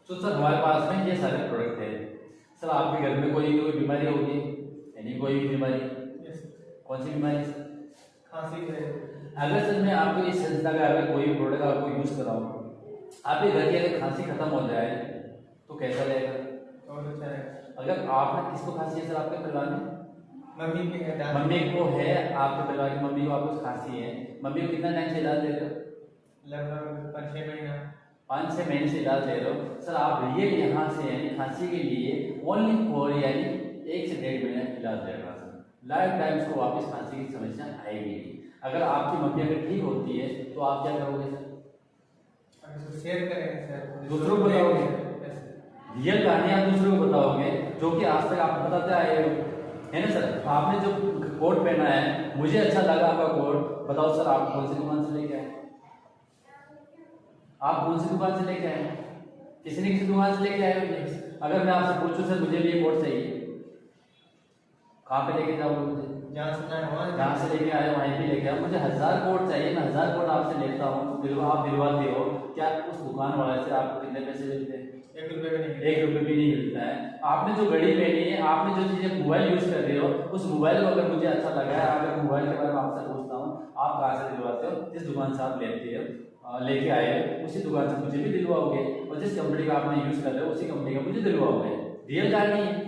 तो सर हमारे पास में ये सारे प्रोडक्ट है। सर आपके घर में कोई बीमारी होगी, यानी कोई भी बीमारी? यस। कौन सी बीमारी? खांसी है। अगर सर मैं आपको इस संस्था का अगर कोई प्रोडक्ट आपको यूज कराऊं, आपके घर की अगर खांसी खत्म हो जाए तो कैसा रहेगा? बहुत अच्छा है। अगर आप किसको खांसी है सर आपके परिवार में? मम्मी के है। मम्मी को है, आपके परिवार की मम्मी को आपको खांसी है। मम्मी को कितना टाइम से इलाज दे रहे हो? लगभग 5-6 महीना। 5-6 महीने से इलाज ले रहे हो। सर आप रियल यहाँ से यानी खांसी के लिए ओनली फॉर यानी 1 से 1.5 महीना इलाज ले रहा है। लाइफ टाइम उसको वापस खांसी की समस्या आएगी नहीं। अगर आपकी मम्मी अगर ठीक होती है तो आप क्या करोगे सर? शेयर करेंगे सर, दूसरों को बताओगे? रियल कहानी आप दूसरों को बताओगे जो कि आज तक आप बताते आए हो, है ना सर? आपने जो कोट पहना है मुझे अच्छा लगा आपका कोट, बताओ सर आप कौन सी दुकान से लेके आए? आप कौन सी दुकान से लेके आए? किसी न किसी दुकान से लेके आए हो। अगर मैं आपसे पूछूं सर मुझे भी ये कोट चाहिए, कहाँ पे लेके जाओगे मुझे? जहाँ से लेके आए वहीं पे लेके आओ। मुझे 1000 कोट चाहिए, मैं 1000 कोट आपसे लेता हूँ, आप दिलवाते हो, क्या उस दुकान वाले से आपको कितने पैसे मिलते हैं? 1 रुपये भी नहीं। 1 रुपये भी नहीं मिलता है। आपने जो घड़ी पहनी है, आपने जो चीजें मोबाइल यूज कर रहे हो, उस मोबाइल को अगर मुझे अच्छा लगा है, अगर मोबाइल के बारे में आपसे पूछता हूँ, आप कहाँ से दिलवाते हो? जिस दुकान से आप लेके आए उसी दुकान से मुझे भी दिलवाओगे, और जिस कंपनी का आपने यूज कर रहे हो उसी कंपनी का मुझे दिलवाओगे। रियल कहानी है।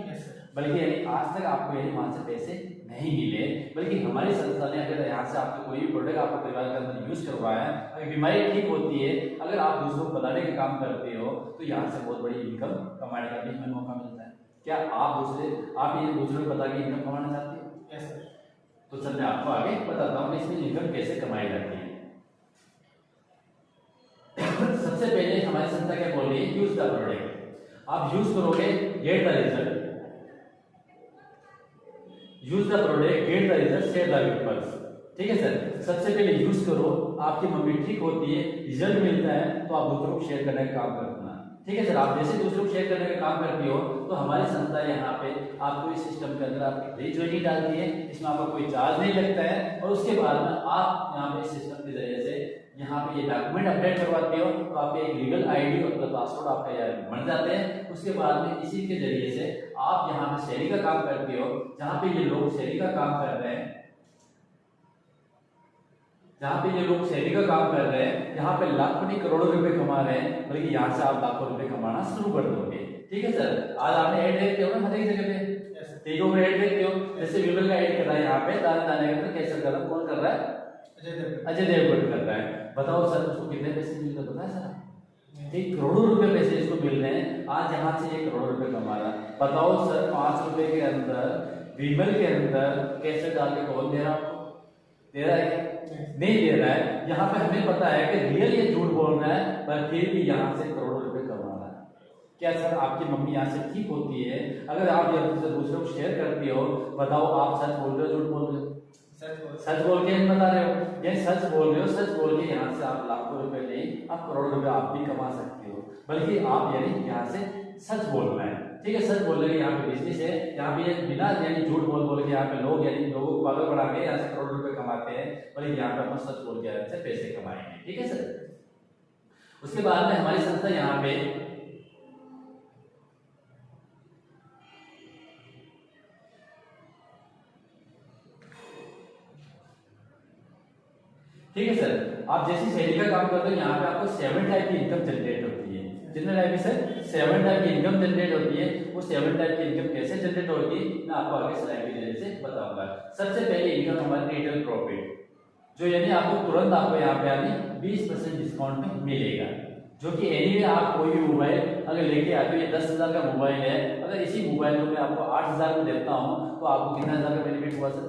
बल्कि यानी आज तक आपको यानी वहां से पैसे नहीं मिले, बल्कि हमारी संस्था ने अगर यहाँ से आपको कोई भी प्रोडक्ट आपको परिवार के अंदर यूज करवाया, अगर बीमारी ठीक होती है, अगर आप दूसरों को बताने का काम करते हो तो यहाँ से बहुत बड़ी इनकम कमाने का भी हमें मौका मिलता है। क्या आप ये दूसरों को बता के इनकम कमाना चाहते हो? Yes sir. तो सर मैं आपको आगे बताता हूँ इसमें इनकम कैसे कमाई जाती है। सबसे पहले हमारी संस्था क्या बोल रही है? Use the product. आप यूज करोगे, get the result. Use the product, get the result, share the peoples. ठीक है सर, सबसे पहले यूज करो, आपकी मम्मी ठीक होती है, रिजल्ट मिलता है, तो आप दूसरों को शेयर करने का काम करना। ठीक है सर, आप जैसे दूसरों को शेयर करने का काम करती हो तो हमारी संस्था यहाँ पे आपको इस सिस्टम के अंदर आपकी फ्री ज्वाइनिंग डालती है, इसमें आपको कोई चार्ज नहीं लगता है, और उसके बाद में आप यहाँ पे इस सिस्टम के जरिए से यहाँ पे ये डॉक्यूमेंट अपडेट करवाते हो तो आपके एक लीगल आईडी और पासवर्ड आपका यहाँ बन जाते हैं। उसके बाद में इसी के जरिए से आप यहाँ पे शेयरिंग का काम करते हो। जहाँ पे ये लोग शेयरिंग का काम कर रहे हैं, यहाँ पे लाखों नहीं करोड़ों रुपए कमा रहे हैं, बल्कि यहाँ से आप लाखों रुपए कमाना शुरू कर दोगे। ठीक है सर, आज आपने ऐड देखते हो ना हर एक जगह पे, ठीक है ऐड देखते हो, जैसे विमल का ऐड कर रहा है यहाँ पे, दाने दाने के अंदर कैसे कर रहा है, कौन कर रहा है? अजय देवगन कर रहा है। बताओ सर उसको कितने पैसे मिल रहे पता है सर? 1 करोड़ रुपए पैसे इसको मिल रहे हैं। आज यहाँ से 1 करोड़ रुपए कमा रहा है। बताओ सर 5 रुपए के अंदर विमल के अंदर कैसे डाल के कौन दे रहा है? आपको दे रहा है क्या? नहीं दे रहा है। यहाँ पे हमें पता है कि रियल ये झूठ बोल रहा है, पर फिर भी यहाँ से करोड़ों रुपए कमा रहा है। क्या सर आपकी मम्मी यहाँ से ठीक होती है? अगर आप ये दूसरों को शेयर करती हो, बताओ आप सच बोल रहे हो झूठ बोल रहे हो? सच बोल के बता रहे हो, ये सच बोल रहे हो। सच बोल के यहाँ से आप लाखों रुपए नहीं, आप करोड़ों रुपए आप भी कमा सकते हो, बल्कि आप यानी यहाँ से सच बोलना है। ठीक है, सच बोल रहे यहाँ पे बिजनेस है, यहाँ पे बिना यानी झूठ बोल के यहाँ पे लोग यानी लोगों को पागल बढ़ा के यहाँ से करोड़ों रुपए कमाते हैं, बल्कि यहाँ पे हम सच बोल के यहाँ से पैसे कमाएंगे। ठीक है सर, उसके बाद में हमारी संस्था यहाँ पे ठीक है सर, आप जैसी शैली का काम करते हो यहाँ पे आपको 7 टाइप की इनकम जनरेट होती है। जितने टाइप की सर 7 टाइप की इनकम जनरेट होती है। वो 7 टाइप की इनकम कैसे जनरेट होती है मैं आपको आगे स्लाइड के जरिए से बताऊंगा। सबसे पहले इनकम हमारी रिटेल प्रॉफिट, जो यानी आपको तुरंत आपको यहाँ पे यानी 20% डिस्काउंट में मिलेगा, जो कि एनीवे आप कोई भी मोबाइल अगर लेके आते हो, ये 10,000 का मोबाइल है, अगर इसी मोबाइल को मैं आपको 8,000 में देता हूँ तो आपको कितना हजार का बेनिफिट हुआ सर?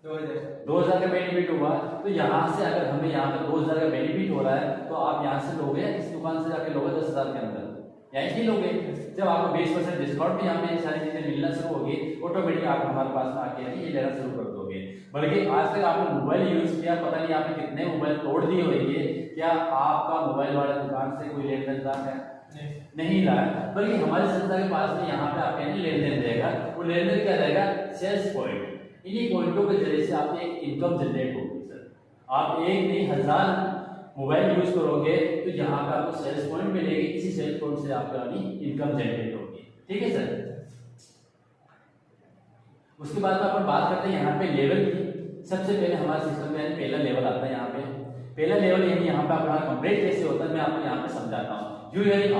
2000 का बेनिफिट हुआ। तो यहाँ से अगर हमें यहाँ पे 2000 का बेनिफिट हो रहा है तो आप यहाँ से लोगे या इस दुकान से जाके लोगे 10,000 के अंदर, यहीं से लोगे। जब आपको 20% डिस्काउंट में यहाँ पे सारी चीजें मिलना शुरू होगी, ऑटोमेटिक आप हमारे पास में आके ये लेना शुरू कर दोगे। बल्कि आज तक आपने मोबाइल यूज किया, पता नहीं आपने कितने मोबाइल तोड़ दिए होंगे, क्या आपका मोबाइल वाले दुकान से कोई लेन देन रहा है? नहीं रहा है। बल्कि हमारी संस्था के पास में यहाँ पे आपके लेन देन रहेगा। वो लेन देन क्या रहेगा? Sales point. इन्हीं पॉइंटों के जरिए से आपकी एक इनकम जनरेट होगी सर। आप एक नहीं 1000 मोबाइल यूज करोगे तो यहाँ पे आपको सेल्स पॉइंट मिलेगी, इसी सेल्स पॉइंट से आपकी इनकम जनरेट होगी। ठीक है सर। उसके बाद में अपन बात करते हैं यहाँ पे लेवल की। सबसे पहले हमारे सिस्टम में पहला लेवल आता है। यहाँ पे पहला लेवल यानी यहाँ पे अपना कंप्लीट कैसे होता है मैं आपको यहाँ पे समझाता हूँ। जो यानी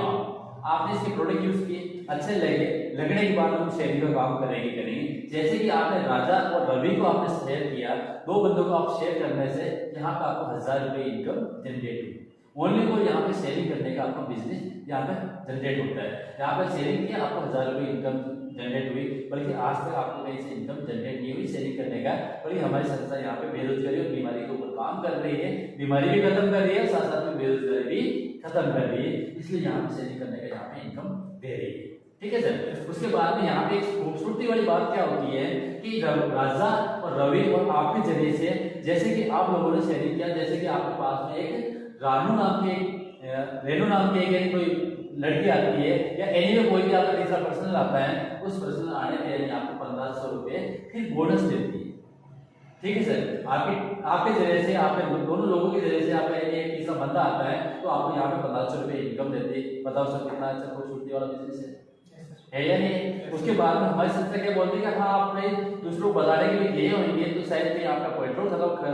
आपने इसके प्रोडक्ट यूज किए, अच्छे लगे, लगने के बाद हम शेयरिंग का काम करेंगे। जैसे कि आपने राजा और रवि को आपने शेयर किया, दो बंदों को आप शेयर करने से यहाँ पे आपको 1000 रुपये इनकम जनरेट हुई। ओनली को यहाँ पे शेयरिंग करने का आपका बिजनेस यहाँ पे जनरेट होता है। यहाँ पे शेयरिंग किया, आपको 1000 रुपये इनकम जनरेट हुई, बल्कि आज तक आपको कहीं से इनकम जनरेट नहीं हुई शेयरिंग करने का। बल्कि हमारी संस्था यहाँ पे बेरोजगारी और बीमारी के ऊपर काम कर रही है, बीमारी भी खत्म कर रही है, साथ साथ में बेरोजगारी भी खत्म कर रही है, इसलिए यहाँ पे शेयरिंग करने का यहाँ पे इनकम दे रही है। ठीक है सर। उसके बाद में यहाँ पे एक खूबसूरती वाली बात क्या होती है कि राजा और रवि और आपके जरिए से, जैसे कि आप लोगों ने शेयरिंग किया, जैसे कि आपके पास में एक रेनू नाम की एक कोई लड़की आती है या एनी में कोई भी आपका तीसरा पर्सन आता है, उस पर्सन आने पे आपको 1500 रुपए फिर बोनस देती है। ठीक है सर। आपके जरिए से, आपके दोनों लोगों के जरिए से आपका एक तीसरा बंदा आता है तो आपको यहाँ पे 1500 रुपए इनकम देती है। बताओ सर कितना अच्छा खूबसूरती वाला बिजनेस है या नहीं। उसके बाद में हमारी संस्था क्या बोलती है कि हाँ आपने दूसरों को बताने के लिए गए होंगे तो शायद कहीं आपका पेट्रोल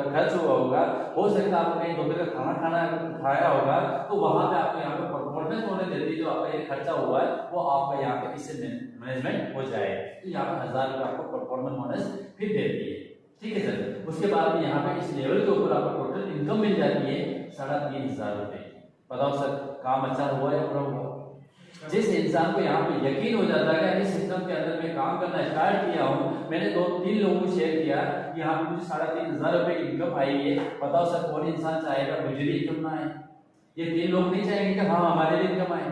खर्च हुआ होगा, हो सकता है आपको कहीं दोपहर का खाना खाया होगा, तो वहां पे आपको यहाँ पे परफॉर्मेंस होने देती है। जो आपका ये खर्चा हुआ है वो आपका यहाँ पे इससे मैनेजमेंट हो जाए, तो यहाँ पे 1000 रुपये आपको परफॉर्मेंस बोनस फिर देती है। ठीक है सर। उसके बाद में यहाँ पे इस लेवल के ऊपर आपको टोटल इनकम मिल जाती है 3500 रुपए। बताओ सर काम अच्छा हुआ या बुरा हुआ। जिस इंसान को यहाँ पे यकीन हो जाता है कि इस सिस्टम के अंदर मैं काम करना स्टार्ट किया हूँ, मैंने 2-3 लोगों को शेयर किया, यहाँ पे मुझे 3500 रुपए की इनकम आई है। बताओ सर कौन इंसान चाहेगा मुझे भी इनकम ना आए। ये 3 लोग नहीं चाहेंगे कि हाँ हमारे लिए इनकम आए,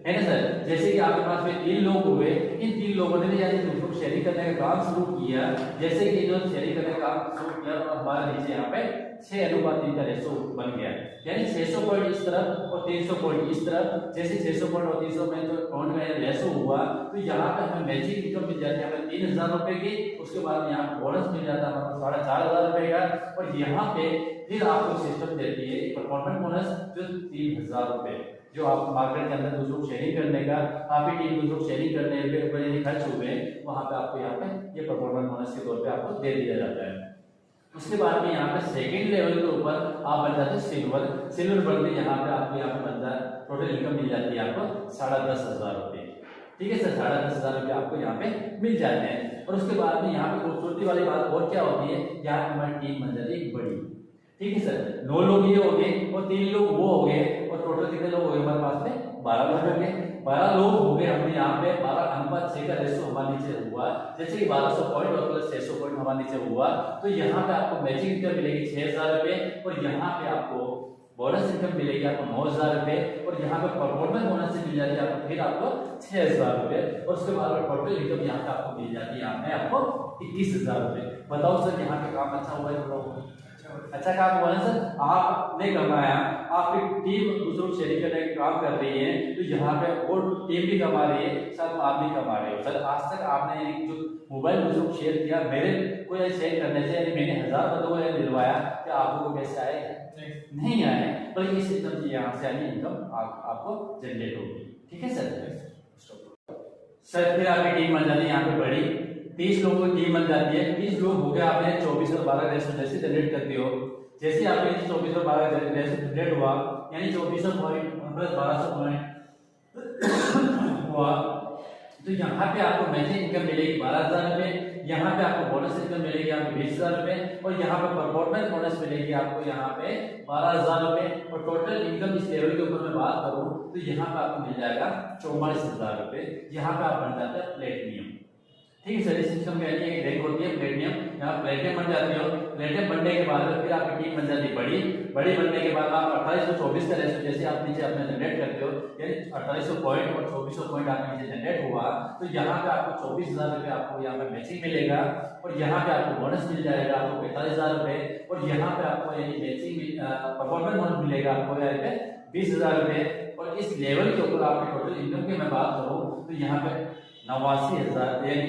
है ना सर। जैसे कि आपके पास में 3 लोग हुए, इन 3 लोगों ने भी यानी दूसरों को शेयरिंग करने का काम शुरू किया। जैसे कि जो शेयरिंग करने का काम शुरू किया तो हमारे नीचे यहाँ पे 6:3 का रेशो बन गया, यानी 600 पॉइंट इस तरफ और 300 पॉइंट इस तरफ। जैसे 600 पॉइंट और 300 में जो अकाउंट में रेशो हुआ तो यहाँ पे हमें मैचिंग इनकम मिल जाती है हमें 3000 रुपए की। उसके बाद यहाँ पे बोनस मिल जाता है हमें 4500 रुपए का, और यहाँ पे फिर आपको सिस्टम देती है परफॉर्मेंस बोनस जो 3000 रुपए, जो आप मार्केट के अंदर दूसरों को शेयरिंग करने का, आपकी टीम दूसरों को शेयरिंग करने के ऊपर यदि खर्च हुए वहां पे आपको यहाँ पे ये परफॉर्मेंस बोनस के तौर पे आपको दे दिया जाता है। उसके बाद में यहाँ पे सेकंड लेवल के ऊपर आप बन जाते हैं सिल्वर बनते यहाँ पे आपको यहाँ पे बनता है टोटल इनकम मिल जाती है आपको 10,500 रुपए। ठीक है सर। 10,500 रुपए आपको यहाँ पे मिल जाते हैं। और उसके बाद में यहाँ पे खूबसूरती वाली बात और क्या होती है, यहाँ पे हमारी टीम बन जाती है बड़ी। ठीक है सर। 9 लोग ये हो गए और 3 लोग वो हो गए, और टोटल कितने लोग हो गए हमारे पास में 12 लोग हो गए। 12 लोग हो गए, हमने यहाँ पे 12:6 का रेशो हमारे नीचे हुआ। जैसे कि 1200 पॉइंट और प्लस 600 पॉइंट हमारे नीचे हुआ तो यहाँ पे आपको मैचिंग इनकम मिलेगी 6000 रुपए, और यहाँ पे आपको बोनस इनकम मिलेगी आपको 9000 रुपए, और यहाँ पे परफॉर्मेंस बोनस से मिल जाती है आपको फिर आपको 6000 रुपए, और उसके बाद टोटल इनकम यहाँ पे आपको मिल जाती है यहाँ पे आपको 21000 रुपए। बताओ सर यहाँ पे काम अच्छा हुआ है, अच्छा काम हुआ है सर। आपने कमाया, आपकी टीम दूसरों को शेयरिंग करने का काम कर रही है, तो यहाँ पे और टीम भी कमा रही है, साथ में आप भी कमा रहे हो सर। आज तक आपने जो मोबाइल दूसरों को शेयर किया, मेरे को शेयर करने से यानी मैंने 1000 बंदों को दिलवाया, क्या आपको पैसे आए? नहीं आए, बल्कि इस सिस्टम से यहाँ से यानी इनकम आपको जनरेट होगी। ठीक है सर। सर फिर आपकी टीम बन जाती है यहाँ पे बड़ी, 30 लोगों की टीम बन जाती है। 30 लोग हो गए, आपने 24 और 12 रेशो जैसे जनरेट करते हो, जैसे आपके 24 और 12 रेशो जनरेट हुआ यानी 2400 पॉइंट प्लस 1200 पॉइंट हुआ, तो यहाँ पे आपको मैचिंग इनकम मिलेगी 12000 रुपए, यहाँ पे आपको बोनस इनकम मिलेगी आपको 20000 रुपए, और यहाँ पे परफॉर्मेंस बोनस मिलेगी आपको यहाँ पे 12000 रुपए, और टोटल इनकम इस लेवल के ऊपर मैं बात करूँ तो यहाँ पे आपको मिल जाएगा 44000 रुपए। यहाँ पे आप बन जाते हैं प्लेटिनियम। ठीक है सर। इस सिस्टम में यानी एक रैंक होती है प्लेटिनियम, यहाँ प्लेटिनियम बन जाती हो। प्लेटिनियम बनने के बाद फिर आपकी टीम बन जाती है बड़ी बनने के बाद आप 2824 का रेशो जैसे आप नीचे अपने जनरेट करते हो, यानी 2800 पॉइंट और 2400 पॉइंट आपके नीचे जनरेट हुआ, तो यहाँ पे आपको 24000 रुपए आपको यहाँ पे मैचिंग मिलेगा, और यहाँ पे आपको बोनस मिल जाएगा आपको 45000 रुपए, और यहाँ पे आपको यानी मैचिंग परफॉर्मेंस बोनस मिलेगा आपको यहाँ पे 20000 रुपए। और इस लेवल के ऊपर आपके टोटल इनकम की मैं बात करूँ तो यहाँ पे 89,000 यानी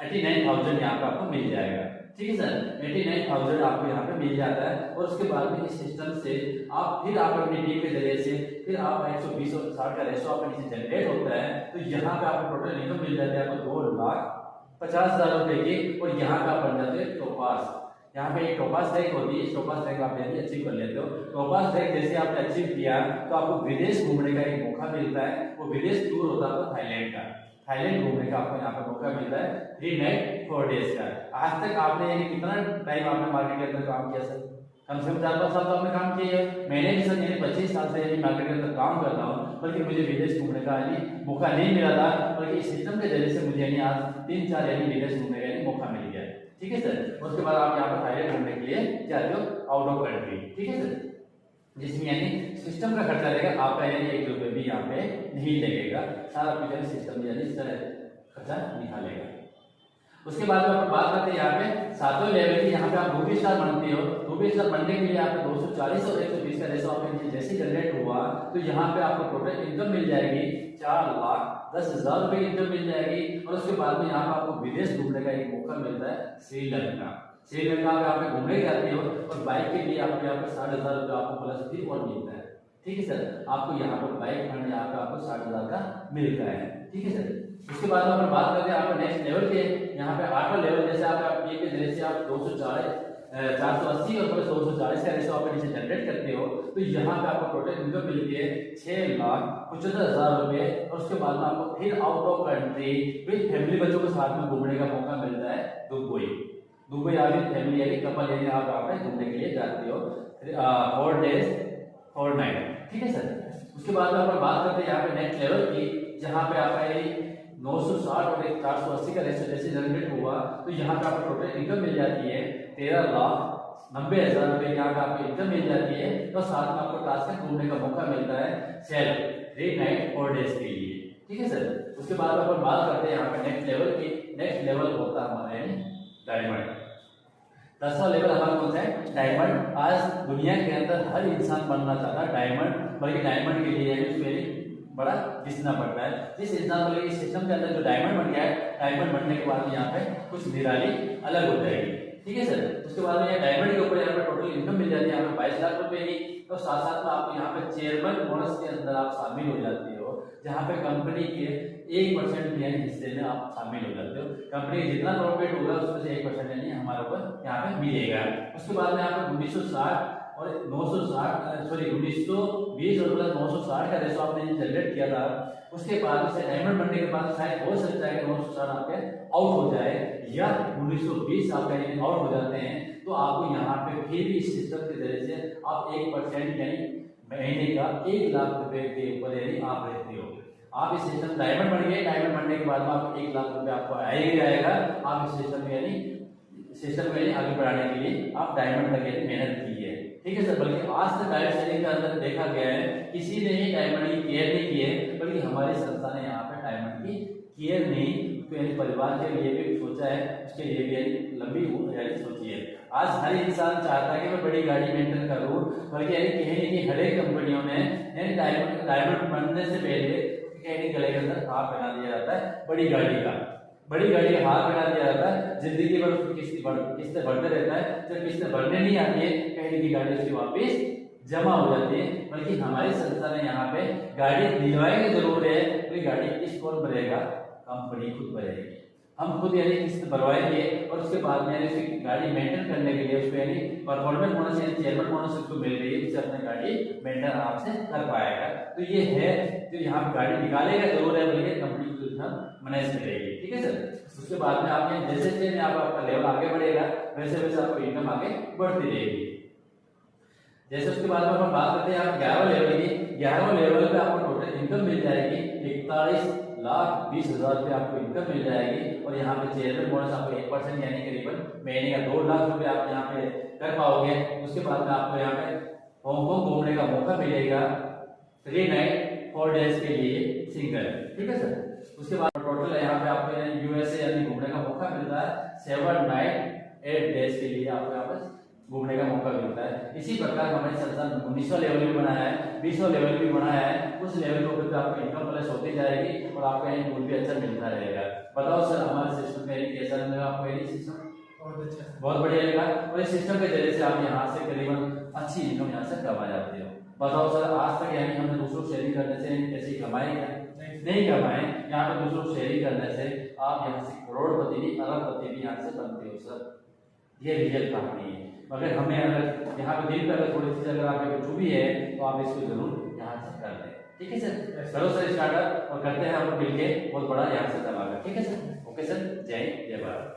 89,000 यहाँ पे आपको मिल जाएगा। ठीक है सर, 89,000 आपको यहाँ पे मिल जाता है। और उसके बाद में इस सिस्टम से आप फिर आप अपनी टीम के जरिए से फिर आप 120 और 60 का रेशो आपका नीचे जनरेट होता है, तो यहाँ पे आपको टोटल इनकम मिल जाती है आपको 2,50,000 रुपए की। और यहाँ पे आप बन जाते हैं टोपास। यहाँ पे एक टोपास रैंक होती है, इस टोपास रैंक आप यदि अचीव कर लेते हो, टोपास रैंक जैसे आपने अचीव किया तो आपको विदेश घूमने का एक मौका मिलता है। वो विदेश टूर होता है आपको थाईलैंड का, थाईलैंड घूमने का आपको यहाँ पे मौका मिलता है 3 नाइट 4 डेज का। आज तक आपने यानी कितना टाइम आपने मार्केट के अंदर काम किया सर? कम से कम 4-5 साल तो आपने काम किया है। मैंने भी सर यानी 25 साल से यानी मार्केट के अंदर काम कर रहा हूँ, बल्कि मुझे विदेश घूमने का यानी मौका नहीं मिला था, बल्कि इस सिस्टम के जरिए से मुझे यानी आज 3-4 यानी विदेश घूमने का यानी मौका मिल गया। ठीक है सर, उसके बाद आप यहाँ पर थाईलैंड घूमने के लिए जाते हो आउट ऑफ कंट्री। ठीक है सर, जिसमें यानी सिस्टम का खर्चा रहेगा आपका यानी 1 रुपये भी यहाँ पे नहीं लगेगा, सारा कुछ यानी सिस्टम यानी इस तरह खर्चा निकालेगा। उसके बाद में अपन बात करते हैं यहाँ पे 7वें लेवल की। यहाँ पे आप रूपी स्टार बनते हो, रूपी स्टार बनने के लिए आपको 240 और 120 का रेशो आपके जैसे जनरेट हुआ तो यहाँ पे आपको टोटल इनकम मिल जाएगी 4,10,000 रुपए की इनकम मिल जाएगी। और उसके बाद में यहाँ पे आपको विदेश घूमने का एक मौका मिलता है श्रीलंका। श्रीलंका में आप घूमने जाते हो और बाइक के लिए आपको यहाँ पे 60,000 रुपये आपको प्लस भी और मिलता है। ठीक है सर, आपको यहाँ पर बाइक फंड यहाँ पे आपको 60,000 का मिलता है। ठीक है सर, उसके बाद में अपन बात करते हैं आपको नेक्स्ट लेवल के। यहाँ पे 8वां लेवल जैसे आप ये के जरिए से आप 480 और प्लस 240 का रेशो आप नीचे जनरेट करते हो तो यहाँ पे आपको टोटल इनकम मिलती है 6,75,000 रुपए। और उसके बाद में आपको फिर out of country with family बच्चों के साथ में घूमने का मौका मिलता है दुबई आप फैमिली यानी कपल यानी आप वहाँ पे घूमने के लिए जाते हो 4 डेज 4 नाइट। ठीक है सर, उसके बाद में अपन बात करते हैं यहाँ पे नेक्स्ट लेवल की, जहाँ पे आपका ये 960 और 480 का रेशो जैसे जनरेट हुआ तो यहाँ पे आपको टोटल इनकम मिल जाती है 13,90,000 रुपए यहाँ पे आपको इनकम मिल जाती है। तो साथ में आपको टास्क घूमने का मौका मिलता है 3 नाइट 4 डेज के लिए। ठीक है सर, उसके बाद अपन बात करते हैं यहाँ पे नेक्स्ट लेवल की। नेक्स्ट लेवल होता है हमारे डायमंड। 10वां लेवल हमारा कौन सा है? डायमंड। आज दुनिया के अंदर हर इंसान बनना चाहता है डायमंड, बल्कि डायमंड के लिए उसमें बड़ा घिसना पड़ता है। जिस इंसान को लेकर सिस्टम के अंदर जो डायमंड बन गया है, डायमंड बनने के बाद यहाँ पे कुछ निराली अलग हो जाएगी। ठीक है सर, उसके बाद में डायमंड के ऊपर यहाँ पे टोटल इनकम मिल जाती है यहाँ पे 22 लाख रुपए की। तो साथ साथ में आपको यहाँ पे चेयरमैन बोनस के अंदर आप शामिल हो जाते हो, जहाँ पे कंपनी के 1% यानी हिस्से में आप शामिल हो जाते हो। कंपनी जितना प्रॉफिट होगा उसमें से 1% यानी हमारे ऊपर यहाँ पे मिलेगा। उसके बाद में आपको 1960 और 1920 और 960 का रेशो आपने जनरेट किया था। उसके बाद से डायमंड बनने के बाद शायद हो सकता है कि 960 आपके आउट हो जाए या 1920 आपका यदि आउट हो जाते हैं तो आपको यहाँ पे फिर भी इस सिस्टम के जरिए से आप 1% यानी महीने का 1 लाख रुपए के ऊपर यानी आप रहते हो। आप इस सिस्टम डायमंड बन गए, डायमंड बनने के बाद में आपको 1 लाख रुपए आपको आएगा। आप इस सिस्टम में यानी आगे बढ़ाने के लिए आप डायमंड तक यानी मेहनत की है। ठीक है सर, बल्कि आज तक डायरेक्ट सेलिंग के अंदर देखा गया है किसी ने ही डायमंड की केयर नहीं की है, बल्कि हमारी संस्था ने यहाँ पे डायमंड की केयर नहीं तो यानी परिवार के लिए भी सोचा है, उसके लिए भी यानी लंबी यानी सोची है। आज हर इंसान चाहता है कि मैं बड़ी गाड़ी मेंटेन करूँ, बल्कि यानी कहीं नहीं हर एक कंपनियों में यानी डायमंड बनने से पहले कहीं गले के अंदर हाथ पहना दिया जाता है बड़ी गाड़ी का हाथ पहना दिया जाता है। जिंदगी भर उसकी किस्तें बढ़ते रहता है, जब किस्तें भरने नहीं आती है कहीं की गाड़ी उसकी वापस जमा हो जाती है। बल्कि हमारी संस्था ने यहाँ पे गाड़ी दिलवाएंगे जरूर है, तो गाड़ी किस्त कौन भरेगा? कंपनी खुद भरेगी। हम खुद यानी किस्त भरवाएंगे और उसके बाद में यानी गाड़ी मेंटेन करने के लिए उसको यानी परफॉर्मेंस बोनस यानी चेयरमैन बोनस उसको मिल रही है, उससे अपनी गाड़ी मेंटेन आराम से कर पाएगा। तो ये है जो यहाँ पे गाड़ी निकालेगा जरूर है, बल्कि कंपनी को मैनेज करेगी। ठीक है सर, उसके बाद में आप जैसे जैसे आपका लेवल आगे बढ़ेगा वैसे वैसे आपको इनकम आगे बढ़ती रहेगी। जैसे उसके बाद में हम बात करते हैं 11वें लेवल की। 11वें लेवल पे आपको टोटल इनकम मिल जाएगी 41,20,000 रुपये आपको इनकम मिल जाएगी। और यहाँ पे चेयरमैन बोनस आपको 1% यानी करीबन महीने का 2 लाख रुपए आप यहाँ पे कर पाओगे। उसके बाद में आपको यहाँ पे हांगकांग घूमने का मौका मिलेगा 3 नाइट 4 डेज के लिए सिंगल। ठीक है सर, उसके बाद टोटल यहाँ पे आपको यूएसए यानी घूमने का मौका मिलता है 7 नाइट 8 डेज के लिए आपको यहाँ पे घूमने का मौका मिलता है। इसी प्रकार हमारे संस्थान 19वां लेवल भी बनाया है, 20वां लेवल भी बनाया है। उस लेवल के ऊपर आपको इनकम प्लस होती जाएगी और आपका मूड भी अच्छा मिलता रहेगा। बताओ सर हमारे सिस्टम में कैसा लगा आपको? सिस्टम बहुत अच्छा सर। बहुत बढ़िया लगा। और इस सिस्टम के जरिए से आप यहाँ से करीबन अच्छी इनकम यहाँ से कमा जाते हो। बताओ सर, आज तक यानी हमने दूसरों को शेयरिंग करने से ऐसे कमाए क्या? नहीं कमाए। यहाँ पे दूसरों को शेयरिंग करने से आप यहाँ से करोड़पति भी, अरबपति भी यहाँ से बनते हो सर। ये रियल कहानी है। मगर हमें अगर यहाँ पे दिल पे अगर थोड़ी सी अगर आपके कुछ भी है तो आप इसको जरूर यहाँ से कर लें। ठीक है सर, चलो सर स्टार्टअप और करते हैं हम लोग मिलके बहुत बड़ा यहाँ से धमाका। ठीक है सर, ओके सर, जय भारत।